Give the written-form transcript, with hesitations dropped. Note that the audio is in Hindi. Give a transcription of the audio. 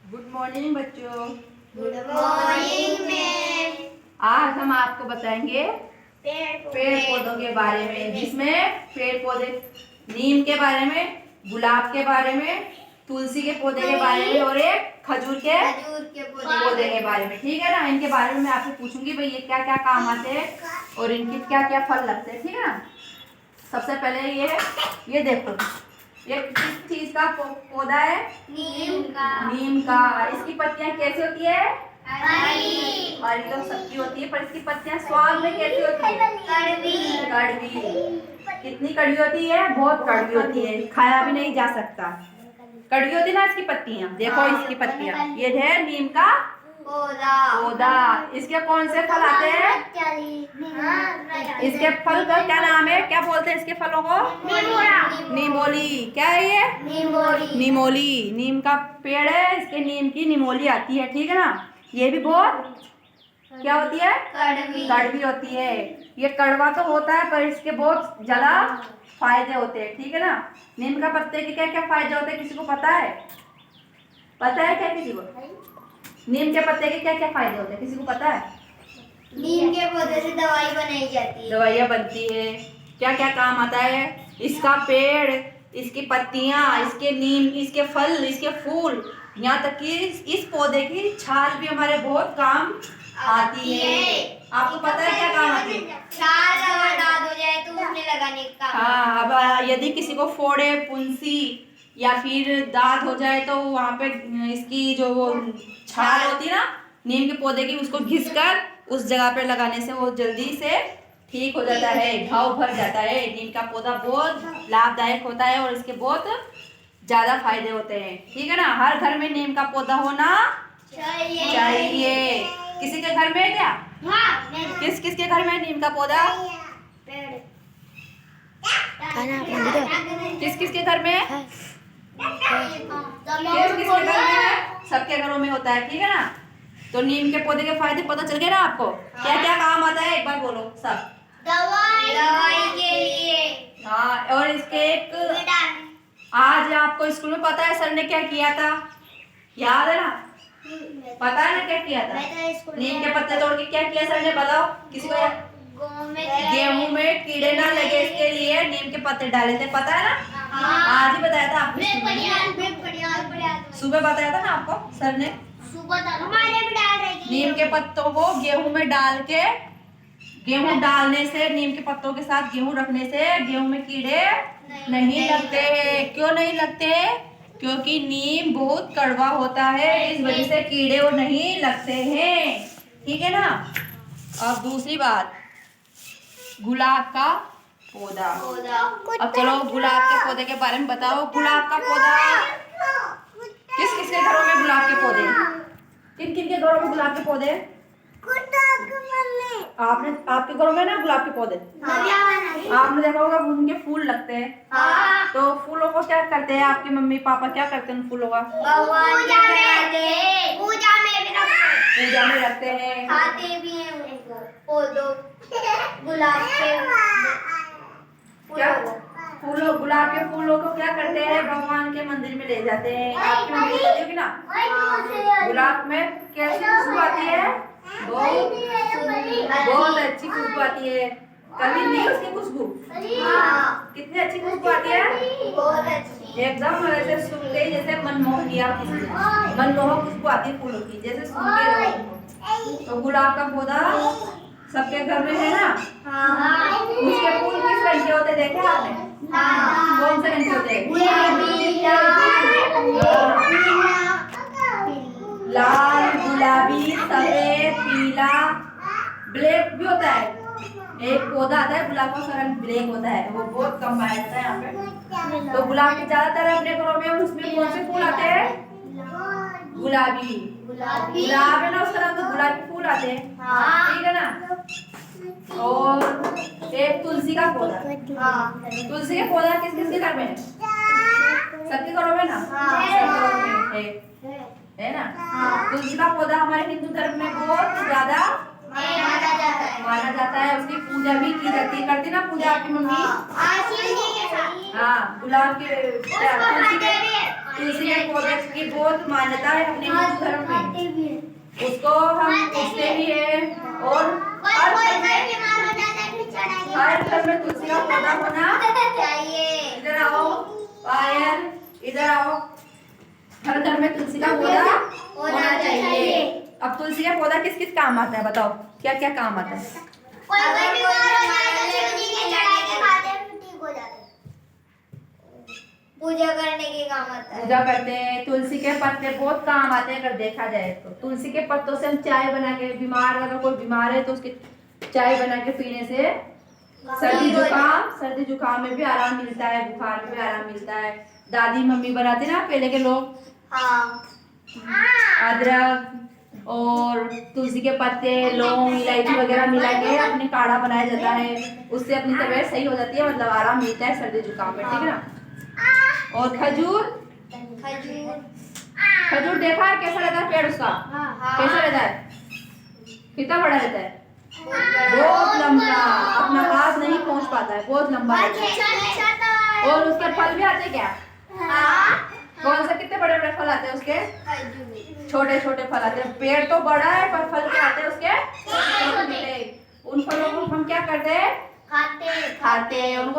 गुड मॉर्निंग बच्चों। Good morning ma'am. आज हम आपको बताएंगे पेड़ पौधों के बारे में, जिसमें पेड़ पौधे नीम के बारे में, गुलाब के बारे में, तुलसी के पौधे के बारे में और एक खजूर के पौधे के बारे में। ठीक है ना। इनके बारे में मैं आपसे पूछूंगी भाई ये क्या क्या काम आते हैं और इनके क्या क्या फल लगते हैं। ठीक है ना। सबसे पहले ये देखो, ये किस चीज का पौधा है? नीम का। इसकी पत्तियां कैसी होती है? हरी तो सबकी होती है, पर इसकी पत्तियां स्वाद में कैसी होती है? कड़वी। कितनी कड़वी होती है? बहुत कड़वी होती है, खाया भी नहीं जा सकता। कड़वी होती है ना इसकी पत्तियां। देखो इसकी पत्तियां, ये है नीम का पौधा। इसके कौन से फल आते हैं? इसके फल का क्या नाम है? क्या बोलते हैं इसके फलों को? निमोली। क्या है ये? निमोली। नीम का पेड़ है, इसके नीम की निमोली आती है। ठीक है ना। ये भी बहुत क्या होती है? कड़वी होती है। ये कड़वा तो होता है, पर इसके बहुत ज्यादा फायदे होते हैं। ठीक है ना। नीम का पत्ते के क्या क्या फायदे होते हैं, किसी को पता है? पता है क्या किसी को? नीम के पत्ते के क्या क्या फायदे होते हैं, किसी को पता है? नीम के पौधे से दवाई बनाई जाती है। दवाइयाँ बनती है। क्या क्या काम आता है? इसका पेड़, इसकी पत्तियां, इसके नीम, इसके फल, इसके फूल, यहाँ तक कि इस पौधे की छाल भी हमारे बहुत काम आती है। आपको पता है क्या काम आती है? छाल अगर दाद हो जाए तो उसमें लगाने का। हाँ, अब यदि किसी को फोड़े, फुंसी या फिर दाद हो जाए तो वहाँ पे इसकी जो वो छाल होती है ना नीम के पौधे की, उसको घिसकर उस जगह पे लगाने से वो जल्दी से ठीक हो जाता है, घाव भर जाता है। नीम का पौधा बहुत लाभदायक होता है और इसके बहुत ज्यादा फायदे होते हैं। ठीक है ना। हर घर में नीम का पौधा होना चाहिए। किसी के घर में है क्या? किस किस के घर में है नीम का पौधा? किस किस के घर में है? किस किस के घर में है? सबके घरों में होता है। ठीक है ना। तो नीम के पौधे के फायदे पता चल गए ना आपको? क्या क्या काम आता है एक बार बोलो सब। दवाई के लिए। हाँ, और इसके एक आज आपको स्कूल में पता है सर ने क्या किया था? याद है ना? पता है ना क्या किया था? नीम के पत्ते तोड़ के क्या किया सर ने, बताओ किसी को? गेहूं में कीड़े ना लगे इसके लिए नीम के पत्ते डाले थे। पता है ना? आज ही बताया था आपको। सुबह बताया था ना आपको सर ने। नीम के पत्तों को गेहूं में डाल के, गेहूं डालने से, नीम के पत्तों के साथ गेहूं रखने से गेहूं में कीड़े नहीं लगते हैं। क्यों नहीं लगते? क्योंकि नीम बहुत कड़वा होता है, इस वजह से कीड़े वो नहीं लगते हैं। ठीक है ना। अब दूसरी बात, गुलाब का पौधा। अब चलो गुलाब के पौधे के बारे में बताओ। गुलाब का पौधा किस किस के घरों में गुलाब के पौधे? किन किन के घरों में गुलाब के पौधे? आपके घरों में ना गुलाब के पौधे? आपने देखा होगा उनके फूल लगते हैं। तो फूलों को क्या करते हैं आपके मम्मी पापा, क्या करते हैं उन फूलों का? पूजा में रखते हैं। खाते भी हैं उनको। पौधों गुलाब के क्या फूलों, गुलाब के फूलों को क्या करते हैं? भगवान के मंदिर में ले जाते हैं। आपकी मम्मी बताती होगी ना। गुलाब में कैसी खुशबू आती है? बहुत अच्छी खुशबू आती है। कभी नहीं उसकी खुशबू? कितनी अच्छी खुशबू आती है? बहुत अच्छी। एकदम ऐसे सुन के जैसे मनमोहक दिया, मनमोहक खुशबू आती है फूलों की, जैसे सुन के रहो। तो गुलाब का पौधा सबके घर में है ना। उसके फूल किस रंग के होते हैं देखे आपने? कौन से रंग के होते हैं? लाल, गुलाबी, सफेद, पीला, ब्लैक भी होता है। एक पौधा आता है गुलाब का रंग ब्लैक होता है, वो बहुत कम पाया जाता है यहाँ पे। तो गुलाब के ज्यादातर अपने घरों में उसमें कौन से फूल आते हैं? गुलाबी। गुलाब है ना उसका नाम, तो गुलाबी फूल आते हैं। ठीक है ना। और एक तुलसी का पौधा। तुलसी का पौधा किस किस के घर में है? सबके घरों में ना। सबके घरों में है ना। तुलसी का पौधा हमारे हिंदू धर्म में बहुत ज्यादा माना जाता है। उसकी पूजा भी की जाती है। करती ना पूजा आपकी मम्मी? हाँ, गुलाब के तुलसी के तुलसी के पौधे की बहुत मान्यता है अपने हिंदू धर्म में। उसको हम पूछते भी है और हर घर में तुलसी का पौधा होना चाहिए। इधर आओ पायल, इधर आओ। हर घर में तुलसी का पौधा होना चाहिए। अब तुलसी का पौधा किस किस काम आता है बताओ, क्या क्या काम आता है? कोई बीमार हो जाए तो शिव जी के चढ़ा के खाते हैं, ठीक हो जाते हैं। पूजा करने के काम आता है। पूजा करते हैं। तुलसी के पत्ते बहुत काम आते हैं अगर देखा जाए तो। तुलसी के पत्तों से हम चाय बना के, बीमार अगर कोई बीमार है तो उसकी चाय बना के पीने से सर्दी जुकाम में भी आराम मिलता है, बुखार में भी आराम मिलता है। दादी मम्मी बनाते ना पहले के लोग, हाँ। अदरक और तुलसी के पत्ते, लौंग, इलायची वगैरह मिला के अपने काढ़ा बनाया जाता है। उससे अपनी तबीयत सही हो जाती है, मतलब आराम मिलता है सर्दी जुकाम में, ठीक है ना। और खजूर, खजूर देखा है कैसा रहता है पेड़ उसका? कैसा रहता है? कितना बड़ा रहता है? बहुत लंबा, अपना हाथ नहीं पहुंच पाता है, बहुत लंबा रहता है। और उसके फल भी आते क्या? कौन से कितने बड़े बड़े फल आते हैं उसके? छोटे छोटे फल आते हैं। पेड़ तो बड़ा है पर फल क्या आते हैं उसके? छोटे छोटे। उन फलों को हम क्या करते हैं? खाते हैं उनको।